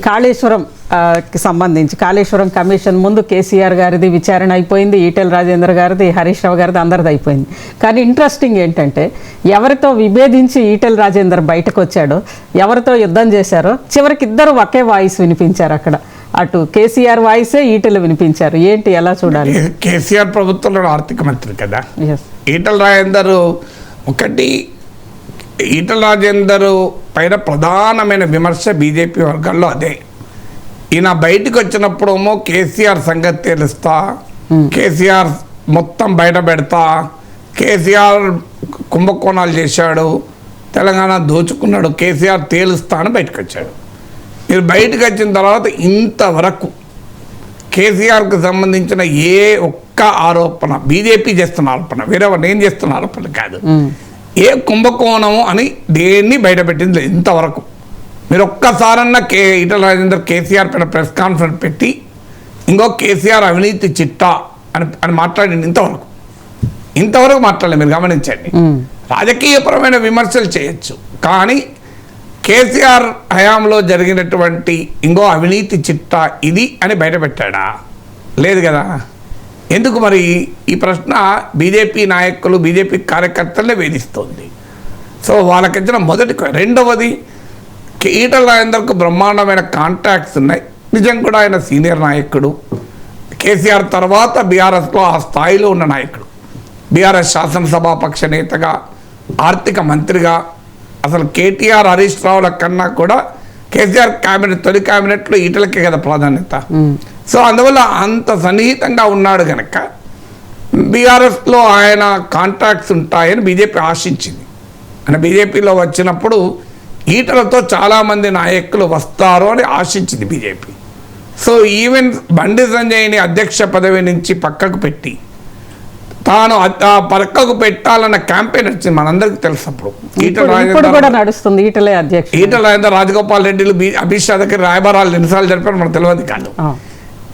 కాళేశ్వరం కి సంబంధించి కాళేశ్వరం కమిషన్ ముందు కేసీఆర్ గారిది విచారణ అయిపోయింది, ఈటెల రాజేందర్ గారిది, హరీష్ రావు గారిది, అందరిది అయిపోయింది. కానీ ఇంట్రెస్టింగ్ ఏంటంటే ఎవరితో విభేదించి ఈటెల రాజేందర్ బయటకు వచ్చాడో, ఎవరితో యుద్ధం చేశారో చివరికి ఇద్దరు ఒకే వాయిస్ వినిపించారు. అక్కడ అటు కేసీఆర్ వాయిసే ఈటెలు వినిపించారు. ఏంటి ఎలా చూడాలి? కేసీఆర్ ప్రభుత్వంలో ఆర్థిక మంత్రి కదా ఈటెల రాజేందర్. ఒకటి ఈటెల రాజేందర్ పైన ప్రధానమైన విమర్శ బీజేపీ వర్గాల్లో అదే. ఈయన బయటకు వచ్చినప్పుడేమో కేసీఆర్ సంగతి తెలుస్తా, కేసీఆర్ మొత్తం బయట పెడతా, కేసీఆర్ కుంభకోణాలు చేశాడు, తెలంగాణ దోచుకున్నాడు, కేసీఆర్ తేలుస్తా అని బయటకు వచ్చాడు. మీరు బయటకు వచ్చిన తర్వాత ఇంతవరకు కేసీఆర్కి సంబంధించిన ఏ ఒక్క ఆరోపణ, బీజేపీ చేస్తున్న ఆరోపణ, వేరే నేను చేస్తున్న ఆరోపణ కాదు, ఏ కుంభకోణము అని దేన్ని బయటపెట్టింది లేదు ఇంతవరకు. మీరు ఒక్కసారన్నా ఈటెల రాజేందర్ కేసీఆర్ పైన ప్రెస్ కాన్ఫరెన్స్ పెట్టి ఇంకో కేసీఆర్ అవినీతి చిట్టా అని మాట్లాడింది ఇంతవరకు మాట్లాడలేదు. మీరు గమనించండి. రాజకీయపరమైన విమర్శలు చేయొచ్చు, కానీ కేసీఆర్ హయాంలో జరిగినటువంటి ఇంకో అవినీతి చిట్టా ఇది అని బయటపెట్టాడా? లేదు కదా. ఎందుకు మరి ఈ ప్రశ్న బీజేపీ నాయకులు, బీజేపీ కార్యకర్తలనే వేధిస్తోంది. సో వాళ్ళకిచ్చిన మొదటి. రెండవది, ఈటెల రాజేందర్కు బ్రహ్మాండమైన కాంటాక్ట్స్ ఉన్నాయి. నిజం కూడా ఆయన సీనియర్ నాయకుడు, కేసీఆర్ తర్వాత బీఆర్ఎస్లో ఆ స్థాయిలో ఉన్న నాయకుడు, బీఆర్ఎస్ శాసనసభాపక్ష నేతగా, ఆర్థిక మంత్రిగా. అసలు కేటీఆర్, హరీష్ రావుల కన్నా కూడా కేసీఆర్ క్యాబినెట్, తొలి క్యాబినెట్లో ఈటెలకే కదా ప్రాధాన్యత. సో అందువల్ల అంత సన్నిహితంగా ఉన్నాడు కనుక బీఆర్ఎస్లో ఆయన కాంట్రాక్ట్స్ ఉంటాయని బీజేపీ ఆశించింది. ఆయన బీజేపీలో వచ్చినప్పుడు ఈటలతో చాలామంది నాయకులు వస్తారు అని ఆశించింది బీజేపీ. సో ఈవెన్ బండి సంజయ్ని అధ్యక్ష పదవి నుంచి పక్కకు పెట్టి తాను పక్కకు పెట్టాలన్న క్యాంపెయిన్ వచ్చింది, మనందరికీ తెలుసు. అప్పుడు ఈటెల రాజేందర్, రాజగోపాల్ రెడ్డిలు, అమిత్ షా దగ్గర రాయబారాలు ఎన్నిసార్లు జరిపారు మనకు తెలియదు కాదు.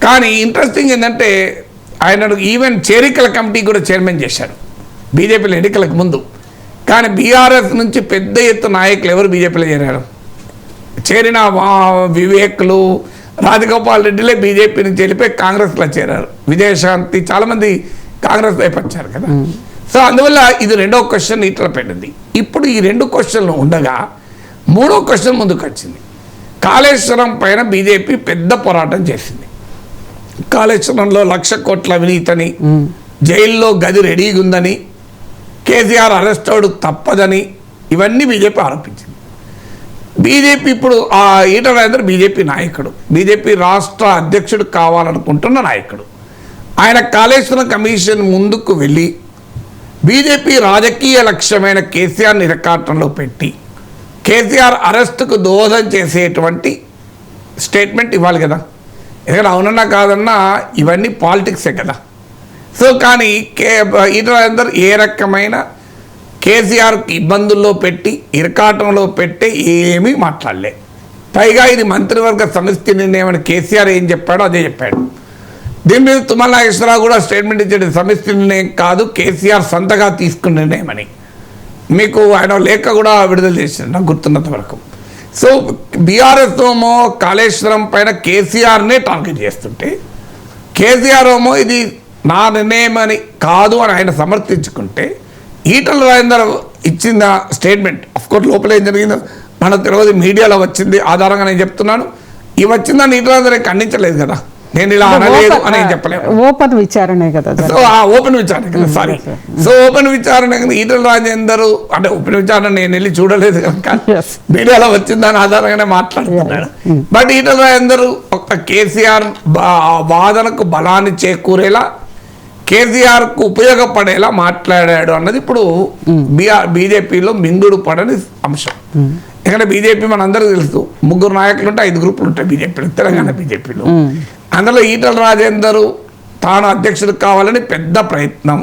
కానీ ఇంట్రెస్టింగ్ ఏంటంటే ఆయన ఈవెన్ చేరికల కమిటీ కూడా చైర్మన్ చేశాడు బీజేపీలో ఎన్నికలకు ముందు. కానీ బీఆర్ఎస్ నుంచి పెద్ద ఎత్తు నాయకులు ఎవరు బీజేపీలో చేరారు? చేరిన వివేకులు, రాజగోపాల్ రెడ్డిలే బీజేపీ నుంచి వెళ్ళిపోయి కాంగ్రెస్లో చేరారు. విజయశాంతి చాలామంది కాంగ్రెస్ వైపు వచ్చారు కదా. సో అందువల్ల ఇది రెండో క్వశ్చన్ ఈటెల పెట్టింది. ఇప్పుడు ఈ రెండు క్వశ్చన్లు ఉండగా మూడో క్వశ్చన్ ముందుకు వచ్చింది. కాళేశ్వరం పైన బీజేపీ పెద్ద పోరాటం చేసింది. కాళేశ్వరంలో 1,00,000 కోట్ల అవినీతిని, జైల్లో గది రెడీగా ఉందని, కేసీఆర్ అరెస్ట్ అవడం తప్పదని, ఇవన్నీ బీజేపీ ఆరోపించింది. బీజేపీ ఇప్పుడు ఆ ఈటెల రాజేందర్ బీజేపీ నాయకుడు, బీజేపీ రాష్ట్ర అధ్యక్షుడు కావాలనుకుంటున్న నాయకుడు. ఆయన కాళేశ్వరం కమిషన్ ముందుకు వెళ్ళి బీజేపీ రాజకీయ లక్ష్యమైన కేసీఆర్ని ఇరకాటంలో పెట్టి కేసీఆర్ అరెస్టుకు దోహదం చేసేటువంటి స్టేట్మెంట్ ఇవ్వాలి కదా. ఎందుకంటే అవునన్నా కాదన్నా ఇవన్నీ పాలిటిక్సే కదా. సో కానీ ఈటెల రాజేందర్ ఏ రకమైన కేసీఆర్కి ఇబ్బందుల్లో పెట్టి, ఇరకాటంలో పెట్టి ఏమీ మాట్లాడలే. పైగా ఇది మంత్రివర్గ సమిష్టి నిర్ణయం అని కేసీఆర్ ఏం చెప్పాడో అదే చెప్పాడు. దీని మీద తుమ్మల నాగేశ్వరరావు కూడా స్టేట్మెంట్ ఇచ్చాడు, సమిష్టి నిర్ణయం కాదు, కేసీఆర్ సొంతగా తీసుకున్న నిర్ణయం అని. మీకు ఆయన లేఖ కూడా విడుదల చేశాడు నాకు గుర్తున్నంత వరకు. సో బీఆర్ఎస్ ఏమో కాళేశ్వరం పైన కేసీఆర్నే టార్గెట్ చేస్తుంటే, కేసీఆర్ ఏమో ఇది నా నిర్ణయం అని కాదు అని ఆయన సమర్థించుకుంటే, ఈటెల రాజేందర్ ఇచ్చిన స్టేట్మెంట్ అఫ్కోర్స్ లోపల ఏం జరిగిందో మనకు తెలియదు, మీడియాలో వచ్చింది ఆధారంగా నేను చెప్తున్నాను. ఇవి వచ్చిందని ఈటెల రాజేందర్ ఖండించలేదు కదా, నేను ఇలా అనలేదు అని చెప్పలేదు. ఓపెన్ విచారణే కదా. సో ఆ ఓపెన్ విచారణ కదా, సారీ. సో ఓపెన్ విచారణ కదా ఈటెల రాజేందర్, అంటే ఓపెన్ విచారణ నేను వెళ్ళి చూడలేదు కనుక మీడియాలో వచ్చిందని ఆధారంగానే మాట్లాడుతున్నాడు. బట్ ఈటెల రాజేందర్ ఒక కేసీఆర్ వాదనకు బలాన్ని చేకూరేలా, కేసీఆర్కు ఉపయోగపడేలా మాట్లాడాడు అన్నది ఇప్పుడు బీజేపీలో మింగుడు పడని అంశం. ఎందుకంటే బీజేపీ మనందరికీ తెలుసు, 3 నాయకులు ఉంటే 5 గ్రూపులు ఉంటాయి బీజేపీలో, తెలంగాణ బీజేపీలో. అందులో ఈటెల రాజేందర్ తాను అధ్యక్షుడు కావాలని పెద్ద ప్రయత్నం.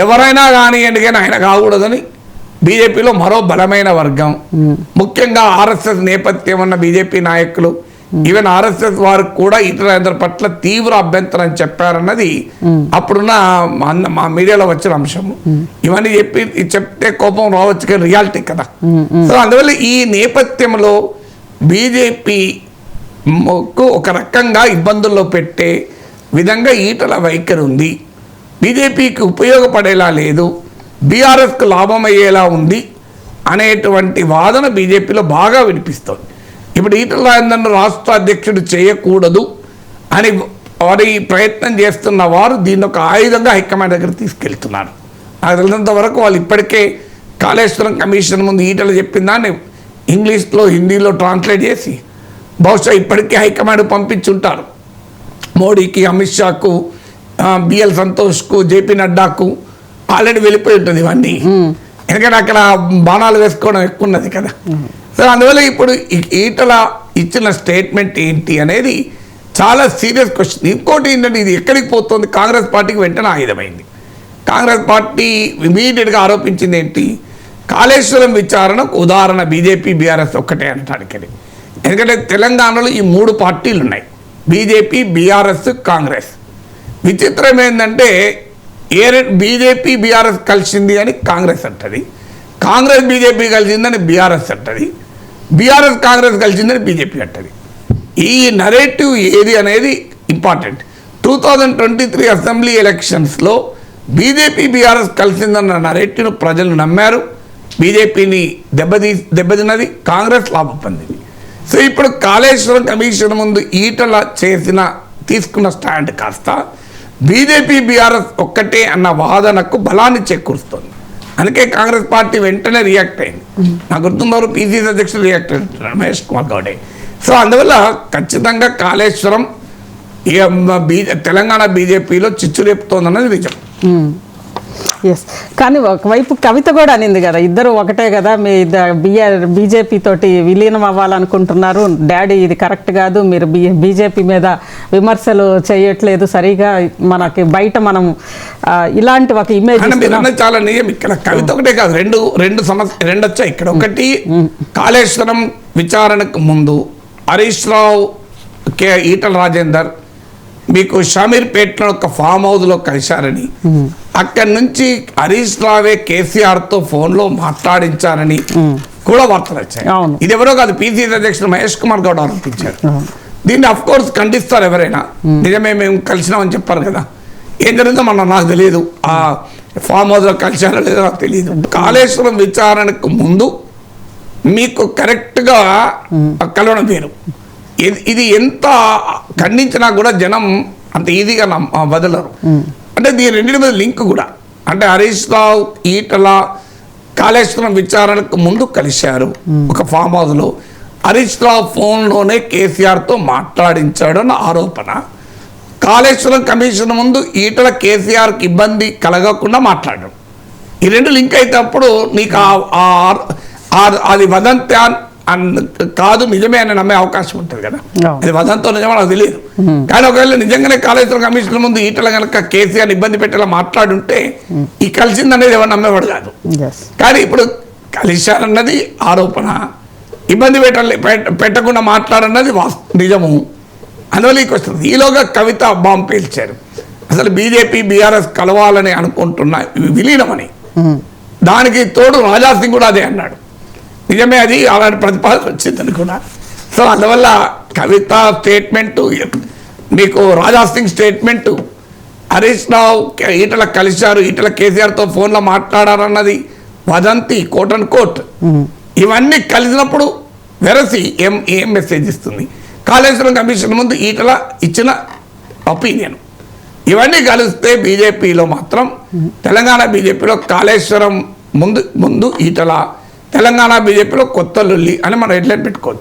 ఎవరైనా కానివ్వండి కానీ ఆయన కాకూడదని బీజేపీలో మరో బలమైన వర్గం, ముఖ్యంగా ఆర్ఎస్ఎస్ నేపథ్యం ఉన్న బీజేపీ నాయకులు, ఈవెన్ ఆర్ఎస్ఎస్ వారు కూడా ఈటెల రాజేందర్ పట్ల తీవ్ర అభ్యంతరం చెప్పారన్నది అప్పుడున్న మా మీడియాలో వచ్చిన అంశము. ఇవన్నీ చెప్తే కోపం రావచ్చు కానీ రియాలిటీ కదా. సో అందువల్ల ఈ నేపథ్యంలో బీజేపీ ఒక రకంగా ఇబ్బందుల్లో పెట్టే విధంగా ఈటల వైఖరి ఉంది. బీజేపీకి ఉపయోగపడేలా లేదు, బీఆర్ఎస్కు లాభం అయ్యేలా ఉంది అనేటువంటి వాదన బీజేపీలో బాగా వినిపిస్తోంది. ఇప్పుడు ఈటల రాజేందర్ను రాష్ట్ర అధ్యక్షుడు చేయకూడదు అని వారి ప్రయత్నం చేస్తున్న వారు దీన్ని ఒక ఆయుధంగా హైకమాండ్ దగ్గర తీసుకెళ్తున్నారు. నాకు తెలిసినంత వరకు వాళ్ళు ఇప్పటికే కాళేశ్వరం కమిషన్ ముందు ఈటలు చెప్పిన దాన్ని ఇంగ్లీష్లో హిందీలో ట్రాన్స్లేట్ చేసి బహుశా ఇప్పటికే హైకమాండ్ పంపించుంటారు. మోడీకి, అమిత్ షాకు, బిఎల్ సంతోష్కు, జేపీ నడ్డాకు ఆల్రెడీ వెళ్ళిపోయి ఉంటుంది ఇవన్నీ. ఎందుకంటే అక్కడ బాణాలు వేసుకోవడం ఎక్కువ ఉన్నది కదా. సో అందువల్ల ఇప్పుడు ఈటల ఇచ్చిన స్టేట్మెంట్ ఏంటి అనేది చాలా సీరియస్ క్వశ్చన్. ఇంకోటి ఏంటంటే ఇది ఎక్కడికి పోతుంది, కాంగ్రెస్ పార్టీకి వెంటనే ఆయుధమైంది. కాంగ్రెస్ పార్టీ ఇమీడియట్గా ఆరోపించింది ఏంటి, కాళేశ్వరం విచారణకు ఉదాహరణ బీజేపీ బీఆర్ఎస్ ఒక్కటే అనటానికి. ఎందుకంటే తెలంగాణలో ఈ 3 పార్టీలు ఉన్నాయి, బీజేపీ, బీఆర్ఎస్, కాంగ్రెస్. విచిత్రం ఏంటంటే బీజేపీ బీఆర్ఎస్ కలిసింది అని కాంగ్రెస్ అంటది, కాంగ్రెస్ బీజేపీ కలిసిందని బీఆర్ఎస్ అంటది, బీఆర్ఎస్ కాంగ్రెస్ కలిసిందని బీజేపీ అంటది. ఈ నరేటివ్ ఏది అనేది ఇంపార్టెంట్. 2023 అసెంబ్లీ ఎలక్షన్స్లో బీజేపీ బీఆర్ఎస్ కలిసిందన్న నరేటివ్ను ప్రజలు నమ్మారు. బీజేపీని దెబ్బతిన్నది, కాంగ్రెస్ లాభం పొందింది. సో ఇప్పుడు కాళేశ్వరం కమిషన్ ముందు ఈటల తీసుకున్న స్టాండ్ కాస్త బీజేపీ బీఆర్ఎస్ ఒక్కటే అన్న వాదనకు బలాన్ని చేకూరుస్తుంది. అందుకే కాంగ్రెస్ పార్టీ వెంటనే రియాక్ట్ అయింది. నాకు గుర్తున్నారు పీసీసీ అధ్యక్షులు రియాక్ట్ అయ్యారు, మహేష్ కుమార్ గౌడే. సో అందువల్ల ఖచ్చితంగా కాళేశ్వరం తెలంగాణ బీజేపీలో చిచ్చు రేపుతోందన్నది నిజం. ఎస్, కానీ ఒకవైపు కవిత కూడా అనింది కదా, ఇద్దరు ఒకటే కదా, మీ బీజేపీ తోటి విలీనం అవ్వాలనుకుంటున్నారు, డాడీ ఇది కరెక్ట్ కాదు, మీరు బీజేపీ మీద విమర్శలు చేయట్లేదు సరిగా, మనకి బయట మనం ఇలాంటి ఒక ఇమేజ్ చాలా నిజం. ఇక్కడ కవిత ఒకటే కాదు, రెండు వచ్చాయి ఇక్కడ. ఒకటి, కాళేశ్వరం విచారణకు ముందు హరీష్ రావు, ఈటల రాజేందర్ మీకు షమీర్పేటలో ఒక ఫామ్ హౌస్లో కలిశారని, అక్కడి నుంచి హరీష్ రావే కేసీఆర్తో ఫోన్లో మాట్లాడించారని కూడా వార్తలు వచ్చాయి. ఇది ఎవరో కాదు, పీసీసీ అధ్యక్షుడు మహేష్ కుమార్ గౌడ్ ఆరోపించారు. దీన్ని అఫ్ కోర్స్ ఖండిస్తారు ఎవరైనా, నిజమే మేము కలిసినామని చెప్పారు కదా. ఏం జరిగిందో నాకు తెలియదు, ఆ ఫామ్ హౌస్లో కలిశారో లేదో నాకు తెలియదు. కాళేశ్వరం విచారణకు ముందు మీకు కరెక్ట్గా కలవడం వేరు. ఇది ఎంత ఖండించినా కూడా జనం అంత ఈజీగా వదలరు. అంటే దీని రెండింటి మీద లింక్ కూడా, అంటే హరీష్ రావు, ఈటల కాళేశ్వరం విచారణకు ముందు కలిశారు ఒక ఫామ్ హౌస్లో. హరీష్ రావు ఫోన్లోనే కేసీఆర్తో మాట్లాడించాడు అన్న ఆరోపణ. కాళేశ్వరం కమిషన్ ముందు ఈటల కేసీఆర్కి ఇబ్బంది కలగకుండా మాట్లాడడం, ఈ రెండు లింక్ అయితే అప్పుడు నీకు అది వదంతి కాదు నిజమే అని నమ్మే అవకాశం ఉంటుంది కదా. అది వదంతో నిజమో నాకు తెలియదు. కానీ ఒకవేళ నిజంగానే కాళేశ్వరం కమిషన్ ముందు ఈటల కనుక కేసీఆర్ ఇబ్బంది పెట్టేలా మాట్లాడుంటే ఈ కలిసిందనేది ఎవరు నమ్మేవాడు కాదు. కానీ ఇప్పుడు కలిశారన్నది ఆరోపణ, ఇబ్బంది పెట్టకుండా మాట్లాడన్నది నిజము. అందువల్ల వస్తుంది. ఈలోగా కవిత బాంబు పేల్చారు. అసలు బీజేపీ బీఆర్ఎస్ కలవాలని అనుకుంటున్న విలీనమని, దానికి తోడు రాజాసింగ్ కూడా అదే అన్నాడు. నిజమే, అది అలాంటి ప్రతిపాదన వచ్చిందని కూడా. సో అందువల్ల కవిత స్టేట్మెంటు, మీకు రాజాసింగ్ స్టేట్మెంటు, హరీష్ రావు ఈటల కలిశారు, ఈటల కేసీఆర్తో ఫోన్లో మాట్లాడారన్నది వదంతి, కోట్ అండ్ కోట్. ఇవన్నీ కలిసినప్పుడు వెరసి ఏం మెసేజ్ ఇస్తుంది? కాళేశ్వరం కమిషన్ ముందు ఈటల ఇచ్చిన ఒపీనియన్, ఇవన్నీ కలిస్తే బీజేపీలో మాత్రం, తెలంగాణ బీజేపీలో కాళేశ్వరం ముందు ఈటల, తెలంగాణ బీజేపీలో కొత్త లొల్లి అని మనం హెడ్లైన్ పెట్టుకోవచ్చు.